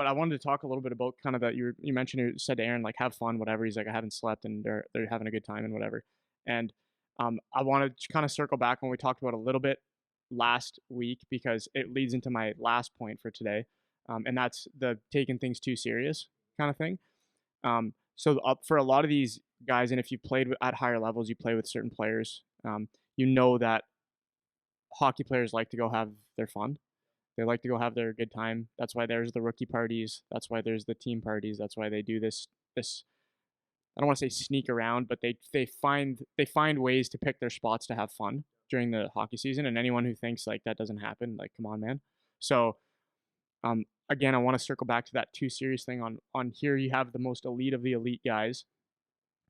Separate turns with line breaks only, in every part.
But I wanted to talk a little bit about kind of that you mentioned you said to Aaron, like, have fun, whatever. He's like, I haven't slept and they're having a good time and whatever. And I wanted to kind of circle back when we talked about a little bit last week because it leads into my last point for today. And that's the taking things too serious kind of thing. So up for a lot of these guys, and if you played at higher levels, you play with certain players, you know that hockey players like to go have their fun. They like to go have their good time. That's why there's the rookie parties. That's why there's the team parties. That's why they do this. I don't want to say sneak around, but they find ways to pick their spots to have fun during the hockey season. And anyone who thinks like that doesn't happen, like, come on, man. So again, I want to circle back to that too serious thing on here. You have the most elite of the elite guys.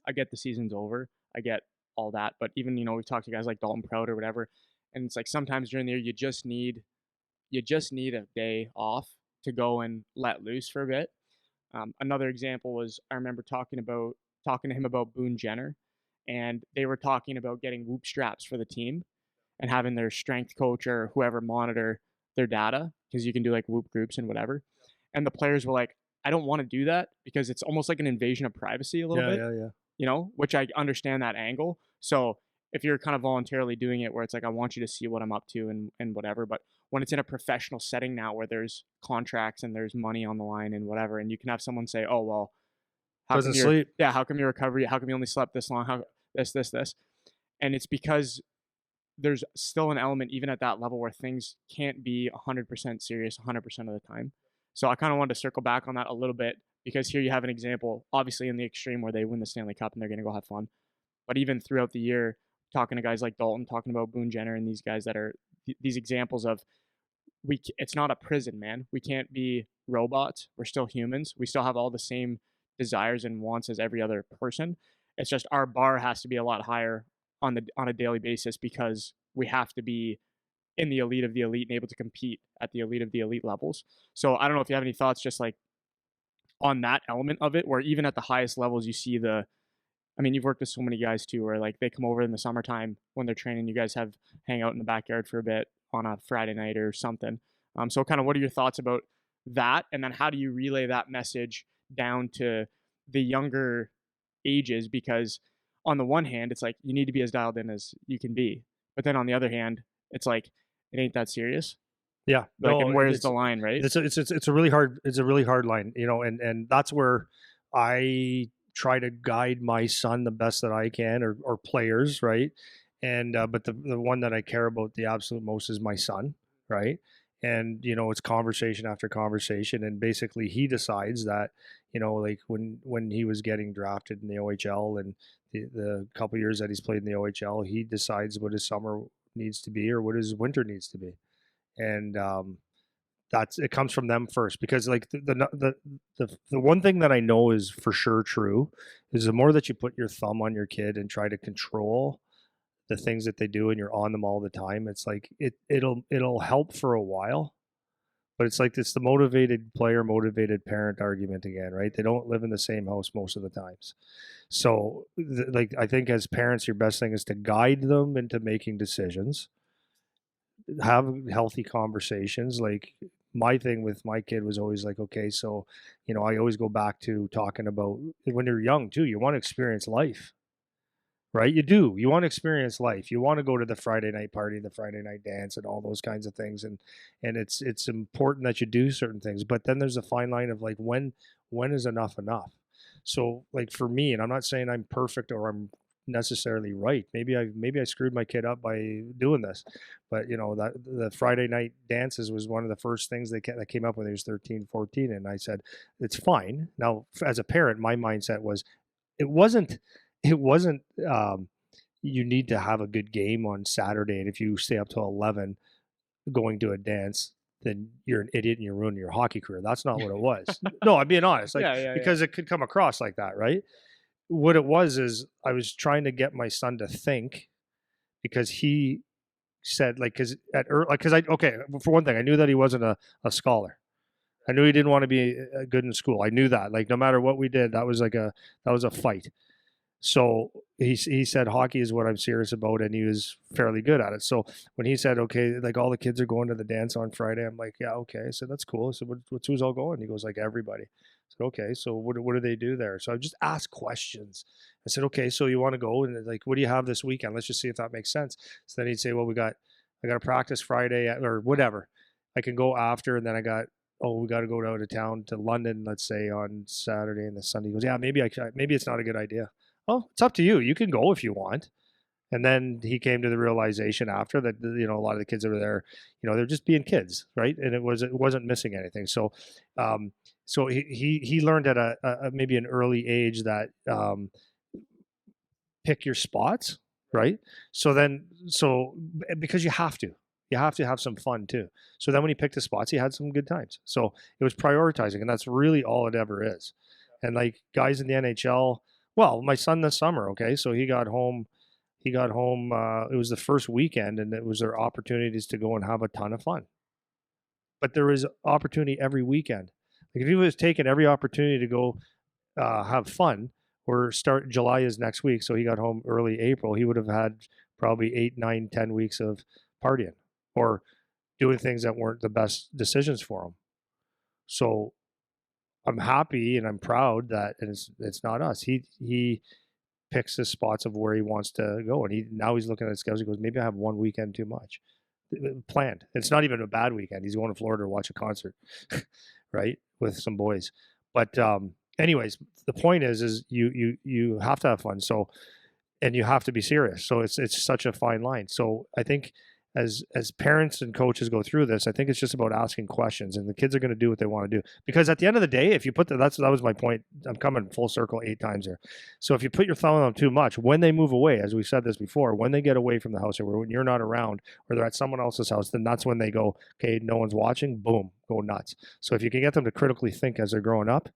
I get the season's over. I get all that, but even we've talked to guys like Dalton Prout or whatever, and it's like sometimes during the year you just need a day off to go and let loose for a bit. Another example was I remember talking to him about Boone Jenner, and they were talking about getting whoop straps for the team and having their strength coach or whoever monitor their data because you can do like whoop groups and whatever. And the players were like, I don't want to do that because it's almost like an invasion of privacy a little
Yeah,
bit,
yeah, yeah.
which I understand that angle. So if you're kind of voluntarily doing it where it's like, I want you to see what I'm up to and whatever, but when it's in a professional setting now where there's contracts and there's money on the line and whatever, and you can have someone say, oh, well,
Doesn't sleep.
how come your recovery, how come you only slept this long? How this. And it's because there's still an element even at that level where things can't be 100% serious 100% of the time. So I kind of wanted to circle back on that a little bit because here you have an example, obviously in the extreme where they win the Stanley Cup and they're going to go have fun. But even throughout the year, talking to guys like Dalton, talking about Boone Jenner and these guys that are these examples of it's not a prison, man. We can't be robots. We're still humans. We still have all the same desires and wants as every other person. It's just our bar has to be a lot higher on a daily basis because we have to be in the elite of the elite and able to compete at the elite of the elite levels. So I don't know if you have any thoughts just like on that element of it, where even at the highest levels you see I mean, you've worked with so many guys too, where like they come over in the summertime when they're training. You guys hang out in the backyard for a bit on a Friday night or something. So kind of what are your thoughts about that? And then how do you relay that message down to the younger ages? Because on the one hand, it's like you need to be as dialed in as you can be. But then on the other hand, it's like, it ain't that serious.
Yeah.
Like,
No,
and where's the line, right?
it's a really hard line, and that's where I try to guide my son the best that I can, or players, right? And but the one that I care about the absolute most is my son, right? And it's conversation after conversation, and basically he decides that, like when he was getting drafted in the OHL and the couple years that he's played in the OHL, he decides what his summer needs to be or what his winter needs to be. And that's it comes from them first, because like the one thing that I know is for sure true is the more that you put your thumb on your kid and try to control the things that they do and you're on them all the time, it's like it'll help for a while, but it's the motivated player, motivated parent argument again, right? They don't live in the same house most of the times. So like I think as parents, your best thing is to guide them into making decisions, have healthy conversations. Like my thing with my kid was always like, okay, so I always go back to talking about when you're young too, you want to experience life, right? You want to experience life, you want to go to the Friday night party, the Friday night dance, and all those kinds of things, and it's important that you do certain things, but then there's a fine line of like when is enough. So like for me, and I'm not saying I'm perfect or I'm necessarily right. Maybe I screwed my kid up by doing this, but that the Friday night dances was one of the first things that came up when he was 13, 14, and I said it's fine. Now, as a parent, my mindset was it wasn't you need to have a good game on Saturday, and if you stay up till 11 going to a dance, then you're an idiot and you're ruining your hockey career. That's not what it was. No, I'm being honest, like because it could come across like that, right? What it was is I was trying to get my son to think, because he said like for one thing, I knew that he wasn't a scholar. I knew he didn't want to be good in school. I knew that, like, no matter what we did, that was a fight. So he said hockey is what I'm serious about, and he was fairly good at it. So when he said, okay, like all the kids are going to the dance on Friday, I'm like, yeah, okay. I said, that's cool. I said, what's who's all going? He goes, like everybody. I said, okay. So what do they do there? So I just asked questions. I said, okay, so you want to go, and like, what do you have this weekend? Let's just see if that makes sense. So then he'd say, well, I got to practice Friday or whatever. I can go after, and then we got to go out of town to London, let's say on Saturday and the Sunday. He goes, yeah, maybe it's not a good idea. Oh, it's up to you. You can go if you want. And then he came to the realization after that, a lot of the kids that were there, they're just being kids, right? And it wasn't missing anything. So, so he learned at a maybe an early age that pick your spots, right? So because you have to have some fun too. So then when he picked the spots, he had some good times. So it was prioritizing, and that's really all it ever is. And like guys in the NHL, well, my son this summer, okay, so he got home. He got home. It was the first weekend, and it was their opportunities to go and have a ton of fun. But there is opportunity every weekend. Like if he was taking every opportunity to go have fun, or start July is next week, so he got home early April. He would have had probably 8, 9, 10 weeks of partying or doing things that weren't the best decisions for him. So I'm happy and I'm proud that and it's not us. He picks his spots of where he wants to go, and now he's looking at his schedule. He goes, maybe I have one weekend too much planned. It's not even a bad weekend. He's going to Florida to watch a concert, right, with some boys. But anyways, the point is you have to have fun. So and you have to be serious. So it's such a fine line. So I think as parents and coaches go through this, I think it's just about asking questions, and the kids are going to do what they want to do. Because at the end of the day, if you put that was my point. I'm coming full circle 8 times here. So if you put your thumb on them too much, when they move away, as we said this before, when they get away from the house or when you're not around or they're at someone else's house, then that's when they go, okay, no one's watching, boom, go nuts. So if you can get them to critically think as they're growing up,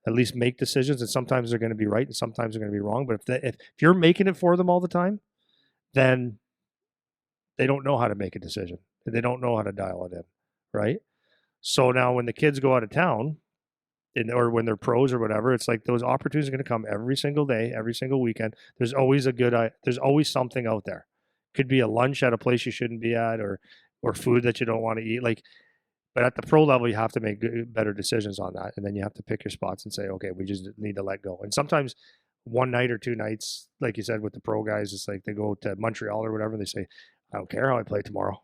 at least make decisions, and sometimes they're going to be right and sometimes they're going to be wrong. But if you're making it for them all the time, then they don't know how to make a decision. They don't know how to dial it in, right? So now when the kids go out of town, or when they're pros or whatever, it's like those opportunities are going to come every single day, every single weekend. There's always there's always something out there. Could be a lunch at a place you shouldn't be at, or food that you don't want to eat. Like, but at the pro level, you have to make better decisions on that, and then you have to pick your spots and say, okay, we just need to let go. And sometimes one night or 2 nights, like you said with the pro guys, it's like they go to Montreal or whatever, and they say, I don't care how I play tomorrow.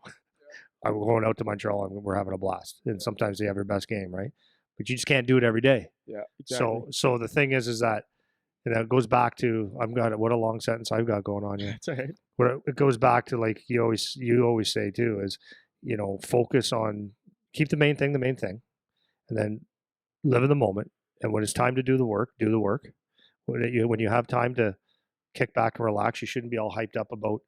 I'm going out to Montreal and we're having a blast. And sometimes they have their best game, right? But you just can't do it every day.
Yeah, exactly.
So the thing is that it goes back to what a long sentence I've got going on here.
It's all right.
It goes back to like you always say too is focus on keep the main thing, and then live in the moment. And when it's time to do the work, do the work. When you have time to kick back and relax, you shouldn't be all hyped up about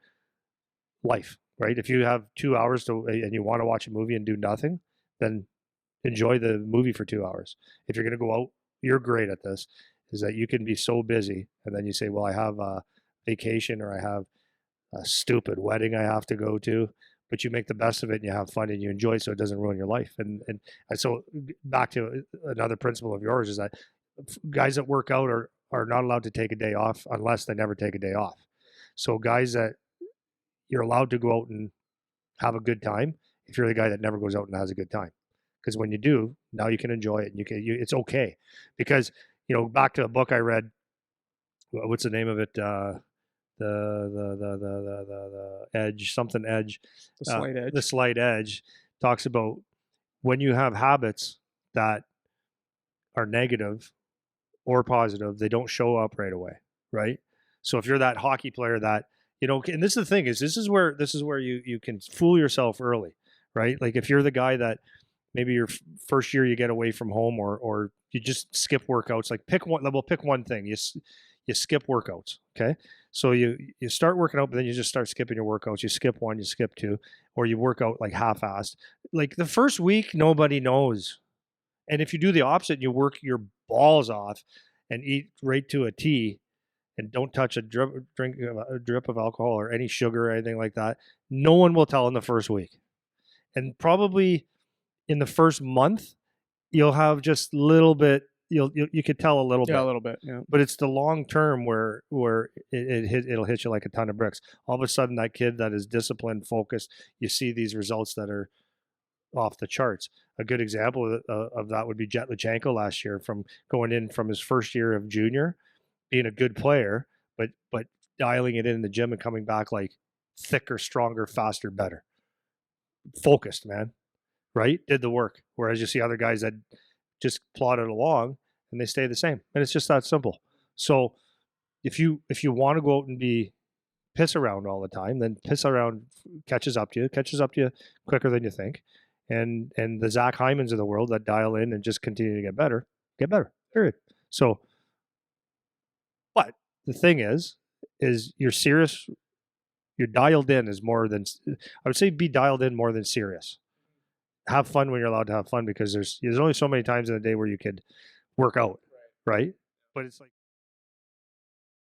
life, right? If you have 2 hours and you want to watch a movie and do nothing, then enjoy the movie for 2 hours. If you're going to go out, you're great at this, is that you can be so busy and then you say, well, I have a vacation or I have a stupid wedding I have to go to, but you make the best of it and you have fun and you enjoy it so it doesn't ruin your life. And so back to another principle of yours is that guys that work out are not allowed to take a day off unless they never take a day off. So guys that you're allowed to go out and have a good time if you're the guy that never goes out and has a good time. Because when you do, now you can enjoy it and it's okay. Because, back to a book I read, what's the name of it? The Edge, something Edge.
The slight edge.
The Slight Edge talks about when you have habits that are negative or positive, they don't show up right away, right? So if you're that hockey player that and this is the thing is this is where you can fool yourself early, right? Like if you're the guy that maybe your first year you get away from home or you just skip workouts, like pick one thing. You skip workouts, okay? So you start working out, but then you just start skipping your workouts. You skip one, you skip two, or you work out like half-assed. Like the first week, nobody knows. And if you do the opposite, you work your balls off and eat right to a T, and don't touch a drip of alcohol or any sugar or anything like that, no one will tell in the first week. And probably in the first month, you'll have just little bit, you could tell a little
Yeah, a
bit,
little bit. Yeah.
but it's the long term where it'll hit you like a ton of bricks. All of a sudden, that kid that is disciplined, focused, you see these results that are off the charts. A good example of that would be Jet Lachenko last year, from going in from his first year of junior, being a good player, but dialing it in the gym and coming back like thicker, stronger, faster, better, focused, man. Right? Did the work. Whereas you see other guys that just plodded along and they stay the same, and it's just that simple. So if you want to go out and be piss around all the time, then piss around catches up to you quicker than you think. And the Zach Hymans of the world that dial in and just continue to get better. Period. So, but the thing is you're serious. You're dialed in is more than, I would say, be dialed in more than serious. Have fun when you're allowed to have fun, because there's only so many times in a day where you could work out, right? But it's like